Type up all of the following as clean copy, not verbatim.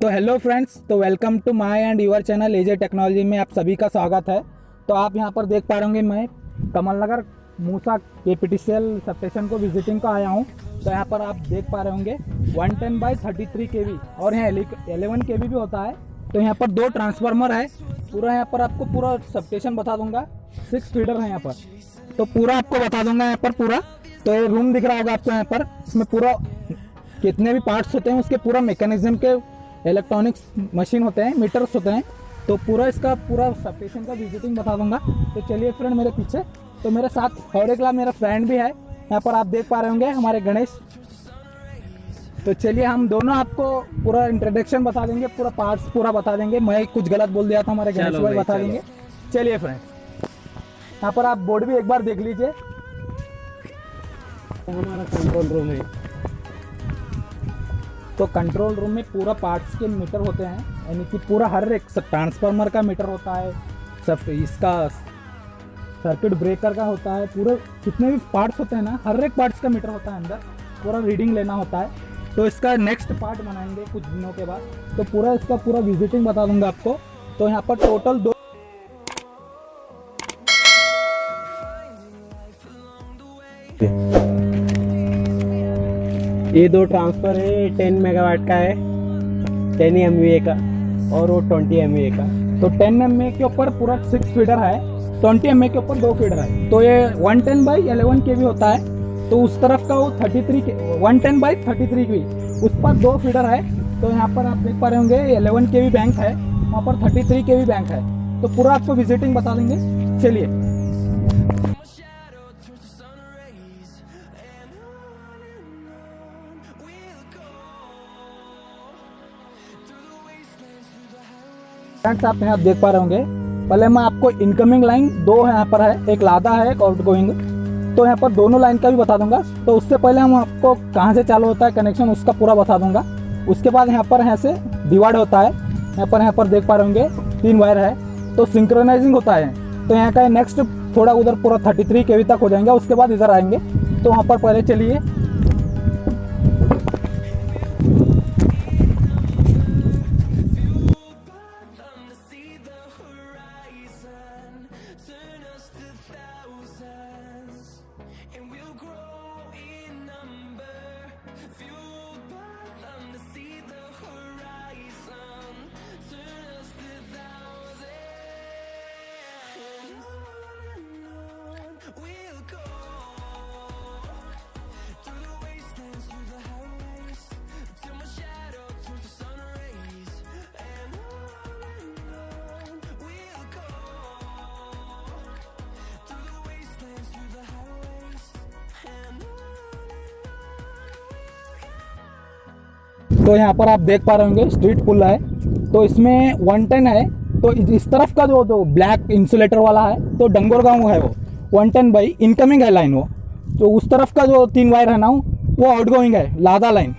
तो hello friends, तो welcome to my and your channel AJ technology में आप सभी का स्वागत है। तो आप यहां पर देख पा रहे होंगे मैं कमल नगर मूसा केपीटीसीएल सब स्टेशन को विजिटिंग को आया हूं। तो यहां पर आप देख पा रहे होंगे 110/33 kV और यहाँ 11 kV भी होता है। तो यहाँ पर दो ट्रांसफार्मर है। पूरा यहाँ पर आपको पूरा सब स्टेशन बता दूंगा। 6 फीडर है यहाँ पर, तो पूरा आपको बता दूंगा यहाँ पर पूरा। तो ये रूम दिख रहा होगा आपको यहाँ पर, इसमें पूरा कितने भी पार्ट्स होते हैं उसके पूरा मैकेनिज्म के इलेक्ट्रॉनिक्स मशीन होते हैं, मीटर्स होते हैं। तो पूरा इसका पूरा सब स्टेशन का विजिटिंग बता दूंगा। तो चलिए फ्रेंड मेरे पीछे, तो मेरे साथ और एक मेरा फ्रेंड भी है यहाँ पर, आप देख पा रहे होंगे हमारे गणेश। तो चलिए हम दोनों आपको पूरा इंट्रोडक्शन बता देंगे, पूरा पार्ट्स पूरा बता देंगे। मैं कुछ गलत बोल दिया था, हमारे गणेश भाई बता देंगे। चलिए फ्रेंड, यहाँ पर आप बोर्ड भी एक बार देख लीजिए। तो हमारा कंट्रोल रूम है। तो कंट्रोल रूम में पूरा पार्ट्स के मीटर होते हैं, यानी कि पूरा हर एक ट्रांसफार्मर का मीटर होता है, सब इसका सर्किट ब्रेकर का होता है, पूरे जितने भी पार्ट्स होते हैं ना, हर एक पार्ट्स का मीटर होता है अंदर, पूरा रीडिंग लेना होता है। तो इसका नेक्स्ट पार्ट बनाएंगे कुछ दिनों के बाद, तो पूरा इसका पूरा विजिटिंग बता दूंगा आपको। तो यहाँ पर टोटल दो ये दो ट्रांसफर है, 10 मेगावाट का है, 10 MVA का, और वो 20 MVA का। तो 10 MVA के ऊपर पूरा 6 फीडर है, 20 MVA के ऊपर 2 फीडर है। तो ये 110/11 kV होता है। तो उस तरफ का वो 110/33 kV, उस पर 2 फीडर है। तो यहाँ पर आप देख पा रहे होंगे 11 kV बैंक है, वहाँ पर 33 kV बैंक है। तो पूरा आपको विजिटिंग बता देंगे। चलिए फ्रेंड्स, आप यहाँ देख पा रहे होंगे, पहले मैं आपको इनकमिंग लाइन दो यहाँ पर है, एक लादा है एक आउटगोइंग। तो यहाँ पर दोनों लाइन का भी बता दूंगा। तो उससे पहले हम आपको कहाँ से चालू होता है कनेक्शन, उसका पूरा बता दूंगा। उसके बाद यहाँ पर यहाँ से डिवाइड होता है। यहाँ पर देख पा रहे होंगे 3 वायर है, तो सिंक्रोनाइजिंग होता है। तो यहाँ का नेक्स्ट थोड़ा उधर पूरा 33 kV तक हो जाएंगे, उसके बाद इधर आएंगे। तो वहाँ पर पहले चलिए तो यहाँ पर आप देख पा रहे होंगे स्ट्रीट पुल है। तो इसमें 110 है। तो इस तरफ का जो ब्लैक इंसुलेटर वाला है, तो डंगोरगांव है, वो 110 बाई इनकमिंग है लाइन वो। तो उस तरफ का जो 3 वायर है ना, वो आउटगोइंग है, लादा लाइन।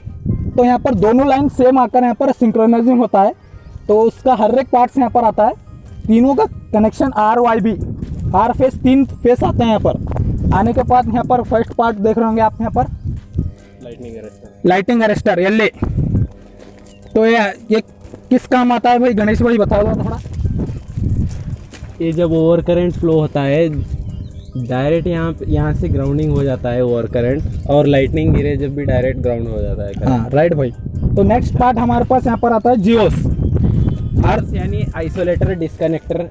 तो यहाँ पर दोनों लाइन सेम आकर यहाँ पर सिंक्रोनाइजिंग होता है। तो उसका हर एक पार्ट्स यहाँ पर आता है। तीनों का connection RYB, R face 3 face आते हैं यहाँ पर। आने के बाद यहाँ पर फर्स्ट पार्ट देख रहे होंगे आप, यहाँ पर लाइटिंग अरेस्टर LA। तो ये किस काम आता है भाई, गणेश भाई बताओ थोड़ा। ये जब ओवर करंट फ्लो होता है डायरेक्ट यहाँ से ग्राउंडिंग हो जाता है ओवर करंट, और लाइटनिंग गिरे जब भी डायरेक्ट ग्राउंड हो जाता है। हाँ राइट भाई। तो नेक्स्ट पार्ट हमारे पास यहाँ पर आता है जियोस, यानी आइसोलेटर, डिस्कनेक्टर,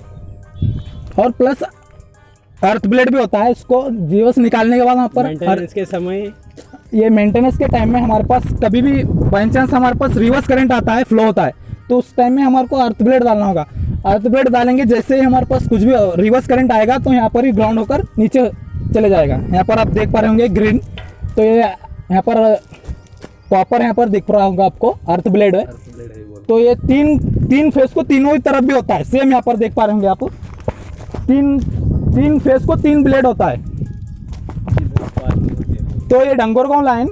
और प्लस अर्थ ब्लेड भी होता है। इसको जियोस निकालने के बाद वहाँ पर मेंटेनेंस के समय, ये मेंटेनेंस के टाइम में हमारे पास कभी भी बाई चांस हमारे पास रिवर्स करंट आता है, फ्लो होता है, तो उस टाइम में हमारे को अर्थ ब्लेड डालना होगा। अर्थ ब्लेड डालेंगे, जैसे ही हमारे पास कुछ भी रिवर्स करंट आएगा तो यहाँ पर ही ग्राउंड होकर नीचे चले जाएगा। यहाँ पर आप देख पा रहे होंगे ग्रीन। तो ये यहाँ पर कॉपर यहाँ पर दिख रहा होगा आपको, अर्थ ब्लेड है। तो ये तीन फेस को तीनों ही तरफ भी होता है, सेम यहाँ पर देख पा रहे होंगे आप, तीन फेस को 3 ब्लेड होता है। तो ये डंगोरगांव लाइन,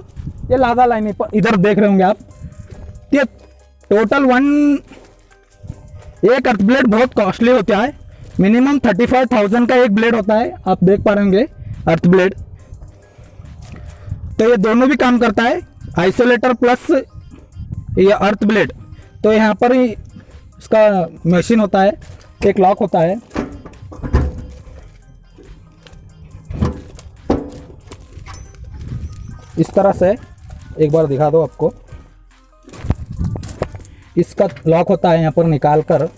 ये लादा लाइन इधर देख रहे होंगे आप। ये टोटल एक अर्थ ब्लेड बहुत कॉस्टली होता है, मिनिमम 35,000 का एक ब्लेड होता है। आप देख पा रहे होंगे अर्थ ब्लेड। तो ये दोनों भी काम करता है, आइसोलेटर प्लस ये अर्थ ब्लेड। तो यहाँ पर ही इसका मशीन होता है, एक लॉक होता है। इस तरह से एक बार दिखा दो आपको, इसका लॉक होता है, यहाँ पर निकाल कर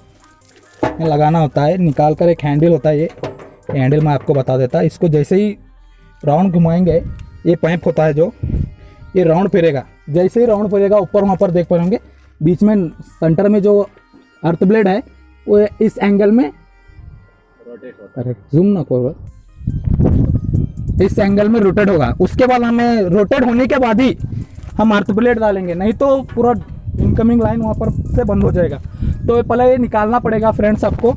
लगाना होता है, निकाल कर एक हैंडल होता है, ये हैंडल मैं आपको बता देता। इसको जैसे ही राउंड घुमाएंगे, ये पाइप होता है जो ये राउंड फिरेगा, जैसे ही राउंड फिरेगा ऊपर वहाँ पर देख पाएंगे बीच में सेंटर में जो अर्थ ब्लेड है वो इस एंगल में रोटेट होता है। अरे जूम ना करो, इस एंगल में रोटेट होगा। उसके बाद हमें रोटेट होने के बाद ही हम अर्थ ब्लेड डालेंगे, नहीं तो पूरा इनकमिंग लाइन वहाँ पर से बंद हो जाएगा। तो पहले ये निकालना पड़ेगा फ्रेंड्स आपको।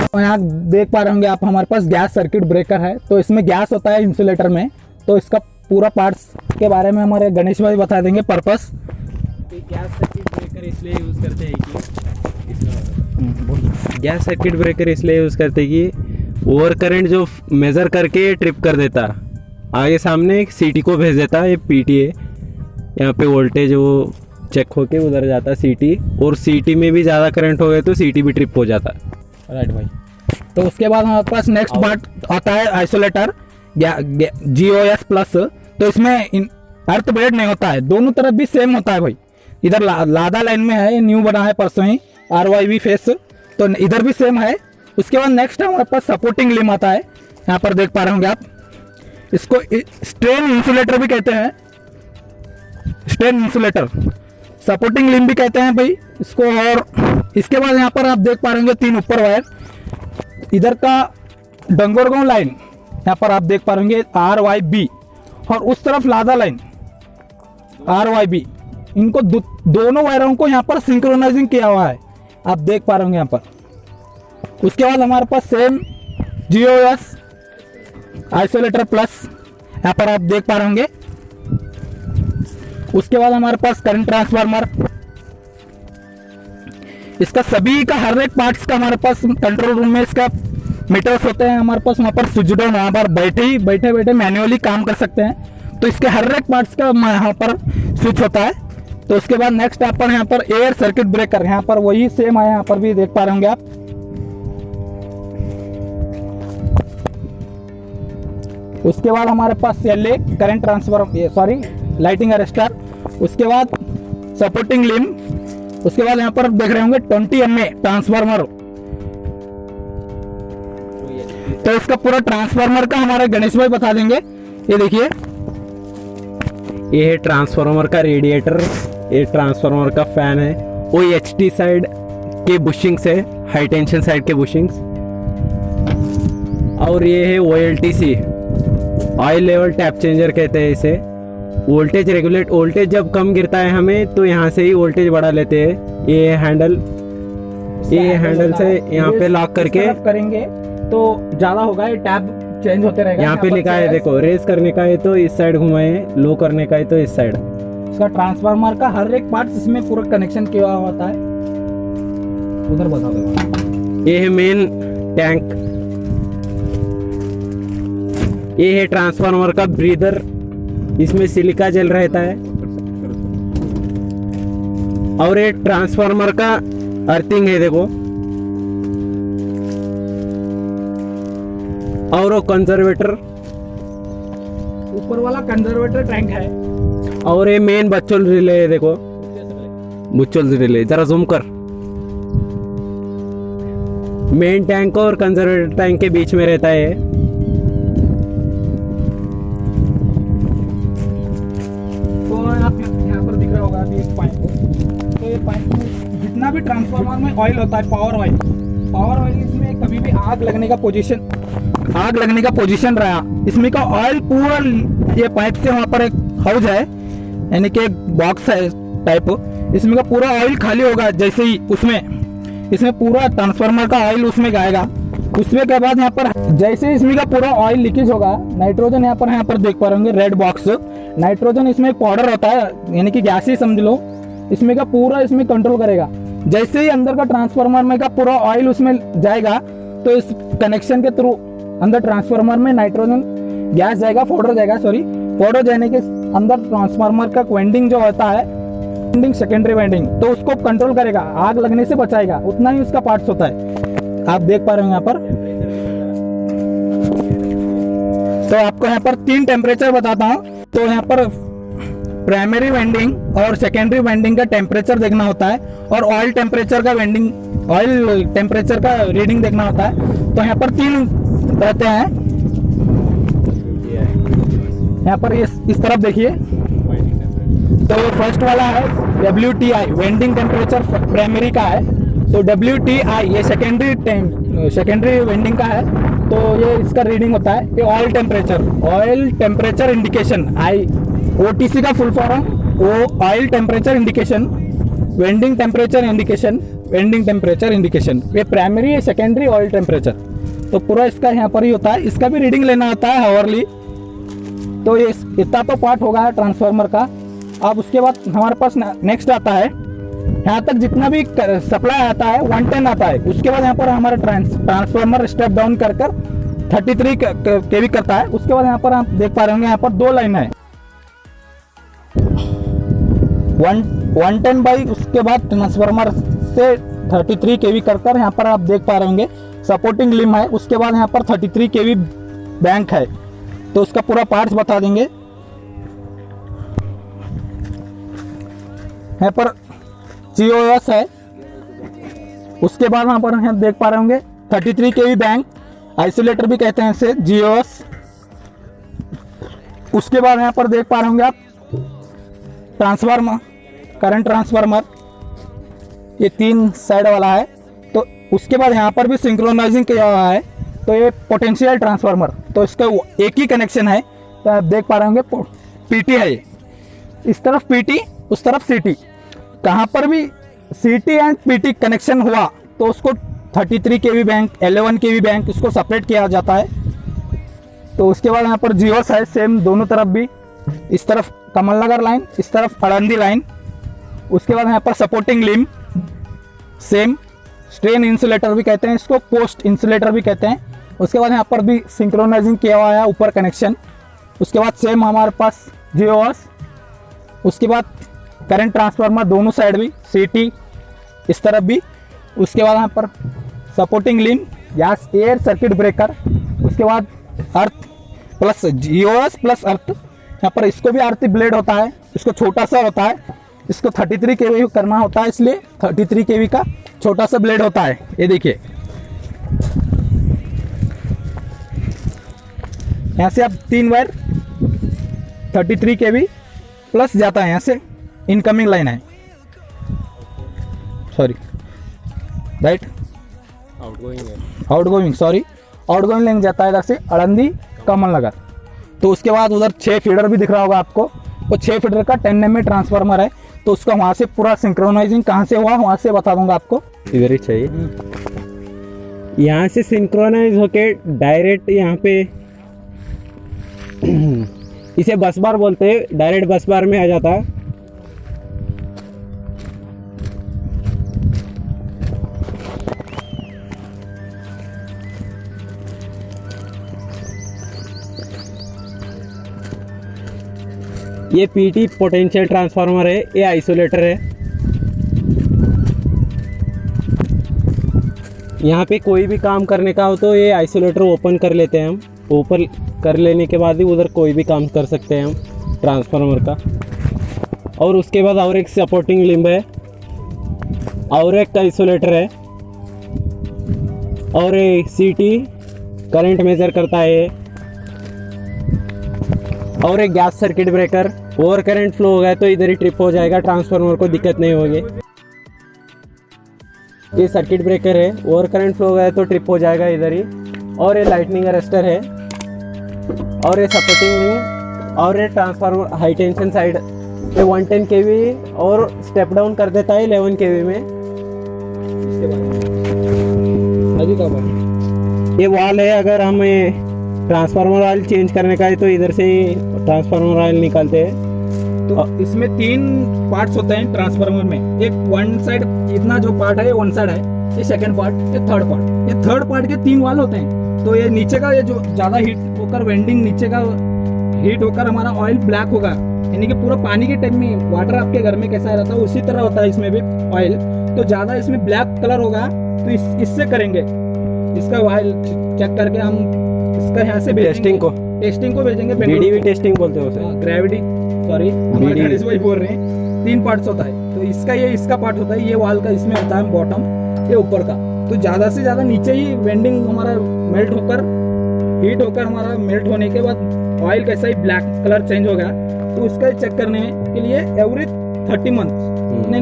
और यहाँ देख पा रहे होंगे आप, हमारे पास गैस सर्किट ब्रेकर है, तो इसमें गैस होता है इंसुलेटर में। तो इसका पूरा पार्ट्स के बारे में हमारे गणेश भाई बता देंगे पर्पस। गैस सर्किट ब्रेकर इसलिए यूज़ करते हैं कि गैस सर्किट ब्रेकर इसलिए यूज़ करते हैं कि ओवर करंट जो मेज़र करके ट्रिप कर देता, आगे सामने एक सीटी को भेज देता है, ये पीटीए, यहाँ पे वोल्टेज वो चेक होके उधर जाता है सीटी, और सीटी में भी ज़्यादा करंट हो गया तो सीटी भी ट्रिप हो जाता है। राइट भाई। तो उसके बाद हमारे पास नेक्स्ट पार्ट आता है आइसोलेटर GOS प्लस। तो इसमें अर्थ ब्लेड नहीं होता है, दोनों तरफ भी सेम होता है भाई। इधर लादा लाइन में है, न्यू बना है परसों ही RYV फेस, तो इधर भी सेम है। उसके बाद नेक्स्ट हमारे पास सपोर्टिंग लिम आता है, यहाँ पर देख पा रहे होंगे आप, इसको स्ट्रेन इंसुलेटर भी कहते हैं, स्ट्रेन इंसुलेटर, सपोर्टिंग लिम भी कहते हैं भाई इसको। और इसके बाद यहाँ पर आप देख पा रहे होंगे 3 ऊपर वायर, इधर का डंगोरगांव लाइन, यहाँ पर आप देख पा रहे होंगे RYB, और उस तरफ लादा लाइन RYB। इनको दोनों वायरों को यहाँ पर सिंक्रोनाइजिंग किया हुआ है, आप देख पा रहे होंगे यहाँ पर। उसके बाद हमारे पास सेम GOS आइसोलेटर प्लस, यहाँ पर आप देख पा रहे होंगे। उसके बाद हमारे पास करंट ट्रांसफार्मर, इसका सभी का हर एक पार्ट्स का हमारे पास कंट्रोल रूम में इसका मीटर्स होते हैं हमारे पास। वहाँ पर स्विच डाउन, वहाँ पर बैठे मैन्युअली काम कर सकते हैं। तो इसके हर एक पार्ट्स का यहाँ पर स्विच होता है। तो उसके बाद नेक्स्ट यहाँ पर एयर सर्किट ब्रेकर, यहाँ पर वही सेम है, यहाँ पर भी देख पा रहे होंगे आप। उसके बाद हमारे पास CLA current transfer lighting arrester, उसके बाद सपोर्टिंग लिम, उसके बाद यहाँ पर देख रहे होंगे 20 MA ट्रांसफार्मर। तो इसका पूरा ट्रांसफार्मर का हमारे गणेश भाई बता देंगे। ये देखिए, ये है ट्रांसफार्मर का रेडिएटर, ये ट्रांसफार्मर का फैन है, वो HT साइड के बुशिंग्स है, हाई टेंशन साइड के बुशिंग्स। और ये है OLTC, oil level tap changer कहते हैं इसे। वोल्टेज रेगुलेट, वोल्टेज जब कम गिरता है हमें तो यहाँ से ही वोल्टेज बढ़ा लेते हैं। ये हैंडल से यहाँ पे लॉक करके करेंगे तो ज्यादा होगा, ये टैब चेंज होते रहेगा। यहाँ पे लिखा है देखो, रेस करने का है तो इस साइड घुमाए, लो करने का है तो इस साइड। इसका ट्रांसफार्मर का हर एक पार्ट इसमें पूरा कनेक्शन किया होता है। उधर बता दो। ये है मेन टैंक, ये है ट्रांसफार्मर का ब्रीदर, इसमें सिलिका जेल रहता है। और ये ट्रांसफार्मर का अर्थिंग है देखो, और वो कंजर्वेटर, ऊपर वाला कंजर्वेटर टैंक है। और ये मेन बच्चों रिले है देखो, बच्चों रिले, जरा जूम कर। मेन टैंक और कंजर्वेटर टैंक के बीच में रहता है। यहाँ पर दिख रहा होगा अभी एक पाइप। तो ये पाइप में जितना भी ट्रांसफार्मर में ऑयल होता है, पावर ऑयल इसमें कभी भी आग लगने का पोजीशन रहा, इसमें का ऑयल पूरा ये पाइप से वहाँ पर एक हाउस है, यानी कि एक बॉक्स है टाइप, इसमें का पूरा ऑयल खाली होगा। जैसे ही इसमें पूरा ट्रांसफार्मर का ऑयल उसमें जाएगा। उसमें के बाद यहाँ पर जैसे ही इसमें का पूरा ऑयल लीकेज होगा, नाइट्रोजन यहाँ पर देख पा रहे होंगे रेड बॉक्स, नाइट्रोजन इसमें पाउडर होता है, यानी कि गैस ही समझ लो, इसमें का पूरा इसमें कंट्रोल करेगा। जैसे ही अंदर का ट्रांसफार्मर में का पूरा ऑयल उसमें जाएगा, तो इस कनेक्शन के थ्रू अंदर ट्रांसफार्मर में नाइट्रोजन गैस जाएगा, फोड़ जाने के अंदर ट्रांसफार्मर का वेंडिंग जो होता है, वेंडिंग सेकेंडरी वेंडिंग, तो उसको कंट्रोल करेगा, आग लगने से बचाएगा, उतना ही उसका पार्ट्स होता है। आप देख पा रहे हो यहाँ पर। तो आपको यहाँ पर 3 टेम्परेचर बताता हूँ। तो यहाँ पर प्राइमरी वेंडिंग और सेकेंडरी वेंडिंग का टेम्परेचर देखना होता है, और ऑयल टेम्परेचर का वेंडिंग, ऑयल टेम्परेचर का रीडिंग देखना होता है। तो यहाँ पर 3 रहते हैं। यहाँ पर इस तरफ देखिए, तो फर्स्ट वाला है WTI, वेंडिंग टेम्परेचर प्राइमरी का है। तो WTI ये सेकेंडरी वेंडिंग का है। तो ये इसका रीडिंग होता है ये ऑयल टेम्परेचर इंडिकेशन, OTC का फुल फॉर्म वो oil temperature indication, vending temperature indication, ये प्राइमरी है, सेकेंडरी ऑयल टेम्परेचर। तो पूरा इसका यहाँ पर ही होता है, इसका भी रीडिंग लेना होता है हावरली। तो ये इतना तो पार्ट होगा ट्रांसफार्मर का। अब उसके बाद हमारे पास नेक्स्ट आता है, यहाँ तक जितना भी सप्लाई आता है 110 आता है। उसके बाद यहाँ पर हमारा ट्रांसफार्मर स्टेप डाउन कर 33 केवी करता है। उसके बाद यहाँ पर आप देख पा रहे होंगे, यहाँ पर 2 लाइन है, 110 बाई, उसके बाद ट्रांसफार्मर से 33 केवी कर यहाँ पर आप देख पा रहे होंगे सपोर्टिंग लिम है। उसके बाद यहाँ पर 33 केवी बैंक है। तो उसका पूरा पार्ट्स बता देंगे। यहाँ पर GOS है। उसके बाद वहाँ पर हम देख पा रहे होंगे 33 केवी बैंक, आइसोलेटर भी कहते हैं इसे, GOS। उसके बाद यहाँ पर देख पा रहे होंगे आप ट्रांसफार्मर, करंट ट्रांसफार्मर, ये 3 साइड वाला है। तो उसके बाद यहाँ पर भी सिंक्रोनाइजिंग किया हुआ है। तो ये पोटेंशियल ट्रांसफार्मर, तो इसका एक ही कनेक्शन है। तो आप देख पा रहे होंगे PT है ये, इस तरफ PT, उस तरफ CT। कहाँ पर भी CT एंड PT कनेक्शन हुआ तो उसको 33 केवी बैंक, 11 केवी बैंक, इसको सेपरेट किया जाता है। तो उसके बाद यहाँ पर GOS है, सेम दोनों तरफ भी, इस तरफ कमलनगर लाइन, इस तरफ अड़ंदी लाइन। उसके बाद यहाँ पर सपोर्टिंग लिम, सेम स्ट्रेन इंसुलेटर भी कहते हैं इसको, पोस्ट इंसुलेटर भी कहते हैं। उसके बाद यहाँ पर भी सिंक्रोनाइजिंग किया हुआ है ऊपर कनेक्शन। उसके बाद सेम हमारे पास GOS। उसके बाद करंट ट्रांसफार्मर दोनों साइड भी, CT इस तरफ भी। उसके बाद यहाँ पर सपोर्टिंग लिम, गैस एयर सर्किट ब्रेकर। उसके बाद अर्थ प्लस GOS प्लस अर्थ, यहाँ पर इसको भी आरती ब्लेड होता है, इसको छोटा सा होता है, इसको 33 केवी करना होता है, इसलिए 33 केवी का छोटा सा ब्लेड होता है। ये देखिए, यहाँ से आप 3 वायर 33 केवी प्लस जाता है, यहाँ से इनकमिंग लाइन है, सॉरी राइट, आउटगोइंग लाइन जाता है इधर से अड़ंदी कमलनगर। तो उसके बाद उधर 6 फीडर भी दिख रहा होगा आपको, वो 6 फीडर का 10 mm ट्रांसफार्मर है। तो उसका वहाँ से पूरा सिंक्रोनाइजिंग कहाँ से हुआ वहाँ से बता दूंगा आपको, इधर ही चाहिए। यहाँ से सिंक्रोनाइज होके डायरेक्ट यहाँ पे इसे बस बार बोलते हैं, डायरेक्ट बस बार में आ जाता है। ये PT पोटेंशियल ट्रांसफार्मर है, ये आइसोलेटर है। यहाँ पे कोई भी काम करने का हो तो ये आइसोलेटर ओपन कर लेते हैं हम, ओपन कर लेने के बाद ही उधर कोई भी काम कर सकते हैं हम ट्रांसफार्मर का। और उसके बाद और एक सपोर्टिंग लिंब है, और एक आइसोलेटर है, और एक CT करंट मेजर करता है, और एक gas circuit breaker. Over current flow हो गया तो इधर ही ट्रिप हो जाएगा, ट्रांसफार्मर को दिक्कत नहीं होगी। ये सर्किट ब्रेकर है, ओवर करंट फ्लो हो गया तो ट्रिप हो जाएगा इधर ही। और ये लाइटनिंग अरेस्टर है, और ये सपोर्टिंग है, और ये ट्रांसफार्मर हाई टेंशन साइड, ये 110 केवी और स्टेप डाउन कर देता है 11 केवी में। ये वॉल है, अगर हमें ट्रांसफार्मर ऑयल चेंज करने का है तो इधर से ट्रांसफार्मर ऑयल निकालते हैं। तो इसमें 3 पार्ट्स होते हैं ट्रांसफार्मर में। एक वन साइड, इतना जो पार्ट है ये वन साइड है, ये सेकंड पार्ट, ये थर्ड पार्ट। ये थर्ड पार्ट के 3 वाल होते हैं। तो ये नीचे का, ये जो ज़्यादा हीट होकर वेंडिंग नीचे का हीट होकर हमारा ऑयल ब्लैक होगा, यानी कि पूरा पानी के टाइप में वाटर आपके घर में कैसा रहता है उसी तरह होता है इसमें भी ऑयल। तो ज़्यादा इसमें ब्लैक कलर होगा तो इससे करेंगे, इसका ऑयल चेक करके हम इसका यहाँ से टेस्टिंग को भेजेंगे बीडीवी टेस्टिंग बोलते हैं उसे। ग्रेविटी सॉरी हमारे गणेश भाई बोल रहे हैं, 3 पार्ट्स होता है। तो इसका पार्ट होता है, ये वाल का इसमें होता है बॉटम, ये ऊपर का। तो ज़्यादा से ज़्यादा नीचे ही वेंडिंग हमारा मेल्ट होकर हीट होकर हमारा मेल्ट होने के बाद ऑयल कैसा ही ब्लैक कलर चेंज हो गया। तो उसका चेक करने के लिए एवरी 30 मंथ्स नहीं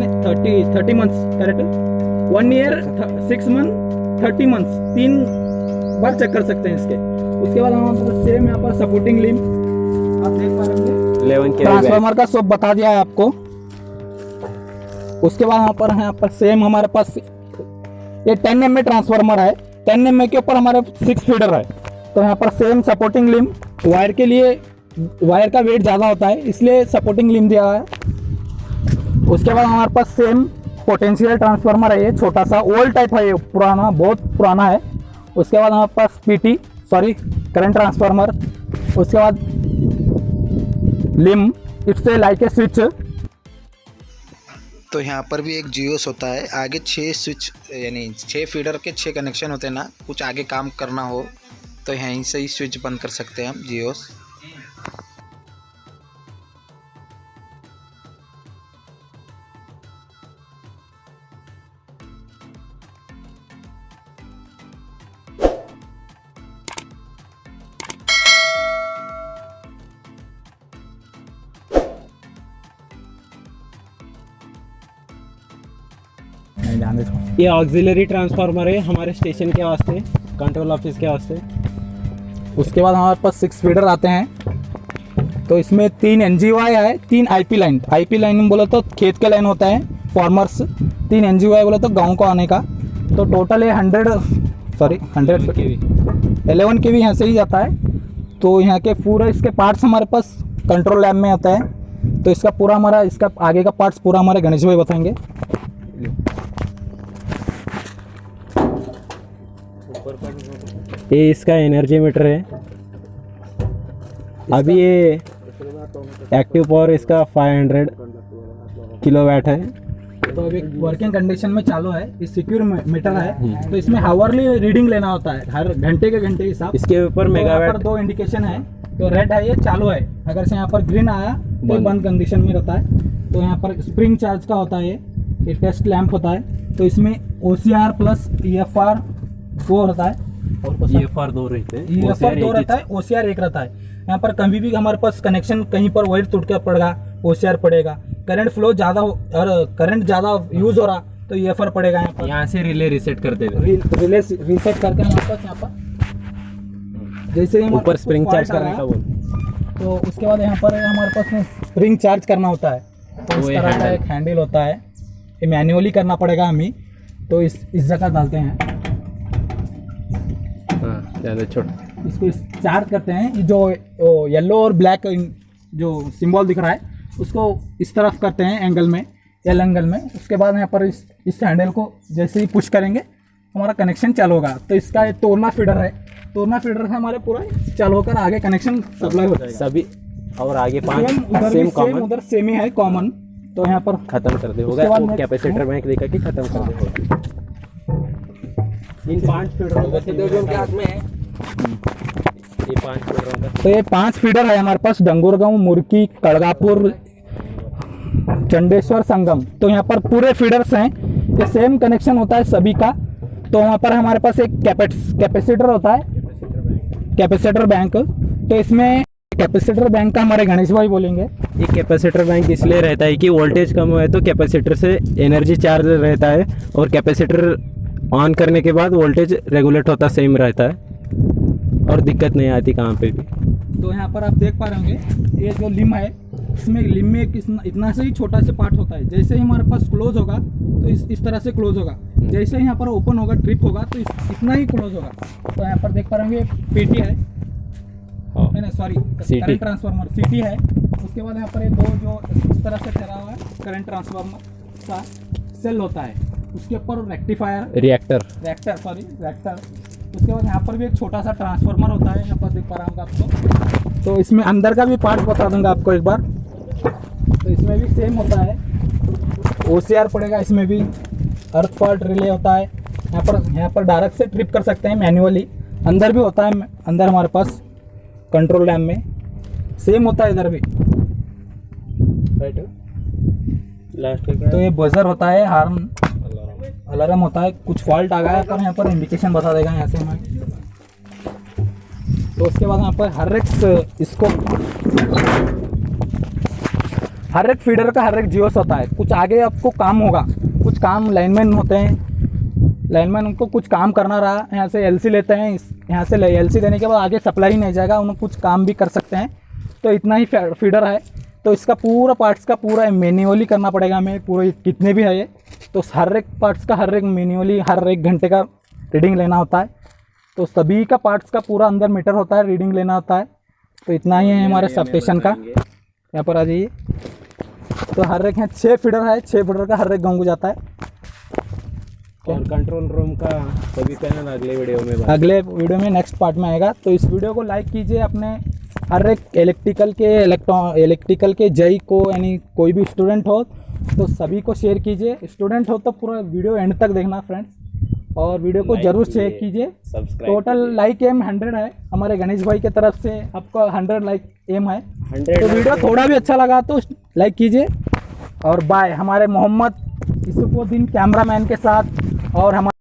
30 months correct, 1 year 6 month 30 months 3 बार चेक कर सकते हैं इसके। उसके बाद हम सेम यहाँ पर सपोर्टिंग लिम आप देख पा रहे हैं 11 ट्रांसफार्मर का सब बता दिया है आपको। उसके बाद यहाँ पर सेम हमारे पास ये 10 mm ट्रांसफार्मर है, 10 mm के ऊपर हमारे 6 फीडर है। तो यहाँ पर सेम सपोर्टिंग लिम, वायर के लिए वायर का वेट ज़्यादा होता है इसलिए सपोर्टिंग लिम दिया है। उसके बाद हमारे पास सेम पोटेंशियल ट्रांसफार्मर है, ये छोटा सा ओल्ड टाइप है, ये पुराना बहुत पुराना है। उसके बाद हमारे पास करंट ट्रांसफार्मर। उसके बाद लिम, it's a like a switch. तो यहाँ पर भी एक जियोस होता है, आगे 6 स्विच यानी 6 फीडर के 6 कनेक्शन होते हैं ना, कुछ आगे काम करना हो तो यहीं से ही स्विच बंद कर सकते हैं हम जियोस। ये ऑक्सिलरी ट्रांसफार्मर है हमारे स्टेशन के वास्ते, कंट्रोल ऑफिस के वास्ते। उसके बाद हमारे पास 6 फीडर आते हैं। तो इसमें 3 NGY है, 3 IP लाइन। IP लाइन बोला तो खेत के लाइन होता है फार्मर्स, 3 NGY बोला तो गांव को आने का। तो टोटल है 11 kV यहाँ से ही जाता है। तो यहाँ के पूरा इसके पार्ट्स हमारे पास कंट्रोल लैब में आता है। तो इसका पूरा हमारा इसका आगे का पार्ट्स पूरा हमारे गणेश भाई बताएंगे। ये इसका एनर्जी मीटर है। अभी ये एक्टिव पावर इसका 500 किलोवाट है। तो अभी वर्किंग कंडीशन में चालू है, ये सिक्योर मीटर है। तो इसमें हावरली रीडिंग लेना होता है, हर घंटे के घंटे हिसाब। इसके ऊपर मेगावाट 2 इंडिकेशन है। तो रेड है ये चालू है, अगर से यहाँ पर ग्रीन आया तो बंद कंडीशन में रहता है। तो यहाँ पर स्प्रिंग चार्ज का होता है, ये टेस्ट लैंप होता है। तो इसमें OCR प्लस EFR 2 रहता है और EFR 2 रहते हैं, EFR 2 रहता है, OCR 1 रहता है। यहाँ पर कभी भी हमारे पास कनेक्शन कहीं पर वायर टूट कर पड़ेगा OCR पड़ेगा। करंट फ्लो ज़्यादा और करंट ज़्यादा यूज हो रहा तो EFR पड़ेगा। यहाँ पर यहाँ से रिले रिसेट करते थे, रिले रीसेट करके हमारे पास यहाँ पर जैसे ही ऊपर स्प्रिंग चार्ज करने का बोल। तो उसके बाद यहाँ पर हमारे पास स्प्रिंग चार्ज करना होता है। तो इस तरह का एक हैंडल होता है, ये मैन्युअली करना पड़ेगा हमें। तो इस जगह डालते हैं, ज़्यादा छोटा इसको चार्ज करते हैं। ये जो येलो और ब्लैक जो सिंबल दिख रहा है उसको इस तरफ करते हैं एंगल में, एल एंगल में। उसके बाद यहाँ पर इस हैंडल को जैसे ही पुश करेंगे हमारा कनेक्शन चालू होगा। तो इसका ये तोड़ना फीडर है, तोड़ना फीडर है हमारे पूरा चालू होकर आगे कनेक्शन सप्लाई हो जाएगा सभी। और आगे 5 सेम कॉमन, उधर सेम ही है कॉमन। तो यहाँ पर खत्म कर दे होगा, वो कैपेसिटर बैंक देखा कि खत्म कर दे होगा। इन 5 फीडरों का के हाथ में है, ये 5 फीडरों का। तो ये 5 फीडर है हमारे पास, डंगोरगांव, मुर्की, कड़गापुर, चंडेश्वर, संगम। तो यहाँ पर पूरे फीडर्स हैं, ये सेम कनेक्शन होता है सभी का। तो वहाँ पर हमारे पास एक कैपेसिटर होता है, कैपेसिटर बैंक। तो इसमें कैपेसिटर बैंक का हमारे गणेश भाई बोलेंगे। ये कैपेसिटर बैंक इसलिए रहता है कि वोल्टेज कम हुआ है तो कैपेसिटर से एनर्जी चार्ज रहता है और कैपेसिटर ऑन करने के बाद वोल्टेज रेगुलेट होता सेम रहता है और दिक्कत नहीं आती कहाँ पे भी। तो यहाँ पर आप देख पा रहे होंगे ये जो लिम है, इसमें लिम में इतना से ही छोटा से पार्ट होता है। जैसे ही हमारे पास क्लोज होगा तो इस तरह से क्लोज होगा, जैसे ही यहाँ पर ओपन होगा ट्रिप होगा तो इतना ही क्लोज होगा। तो यहाँ पर देख पा रहे होंगे पेटी है, नहीं सॉरी करंट ट्रांसफार्मर CT है। उसके बाद यहाँ पर ये 2 जो इस तरह से ठहरा हुआ है करंट ट्रांसफार्मर का सेल होता है, उसके ऊपर रिएक्टर। उसके बाद यहाँ पर भी एक छोटा सा ट्रांसफार्मर होता है, यहाँ पर देख पा रहा हूँ आपको। तो इसमें अंदर का भी पार्ट बता दूंगा आपको एक बार। तो इसमें भी सेम होता है, OCR पड़ेगा, इसमें भी अर्थ फॉल्ट रिले होता है। यहाँ पर डायरेक्ट से ट्रिप कर सकते हैं मैन्युअली, अंदर भी होता है, अंदर हमारे पास कंट्रोल रैम में सेम होता है, इधर भी। लास्ट का तो ये बजर होता है, हार्न अलार्म होता है। कुछ फॉल्ट आ गया तो यहाँ पर इंडिकेशन बता देगा यहाँ से हमें। तो उसके बाद यहाँ पर हर एक फीडर का हर एक जियोस होता है। कुछ आगे आपको काम होगा, कुछ काम लाइनमैन होते हैं, लाइनमैन उनको कुछ काम करना रहा, यहाँ से LC लेते हैं, यहाँ से LC देने के बाद आगे सप्लाई नहीं जाएगा, उन्हें कुछ काम भी कर सकते हैं। तो इतना ही फीडर है। तो इसका पूरा पार्ट्स का पूरा मैन्युअली करना पड़ेगा हमें, पूरे कितने भी है ये। तो हर एक पार्ट्स का हर एक मैन्युअली हर एक घंटे का रीडिंग लेना होता है। तो सभी का पार्ट्स का पूरा अंदर मीटर होता है, रीडिंग लेना होता है। तो इतना ही है हमारे सब स्टेशन का। यहाँ पर आ जाइए। तो हर एक यहाँ 6 फीडर है, 6 फीडर का हर एक गाँव को जाता है। और कंट्रोल रूम का सभी पैनल अगले वीडियो में नेक्स्ट पार्ट में आएगा। तो इस वीडियो को लाइक कीजिए, अपने हर एक इलेक्ट्रिकल के जई को, यानी कोई भी स्टूडेंट हो तो सभी को शेयर कीजिए। स्टूडेंट हो तो पूरा वीडियो एंड तक देखना फ्रेंड्स, और वीडियो को जरूर शेयर कीजिए। टोटल लाइक एम 100 है हमारे गणेश भाई की तरफ से, आपका 100 लाइक एम है। तो वीडियो थोड़ा भी अच्छा लगा तो लाइक कीजिए। और बाय हमारे मोहम्मद यूसुफुद्दीन कैमरामैन के साथ, और हमारे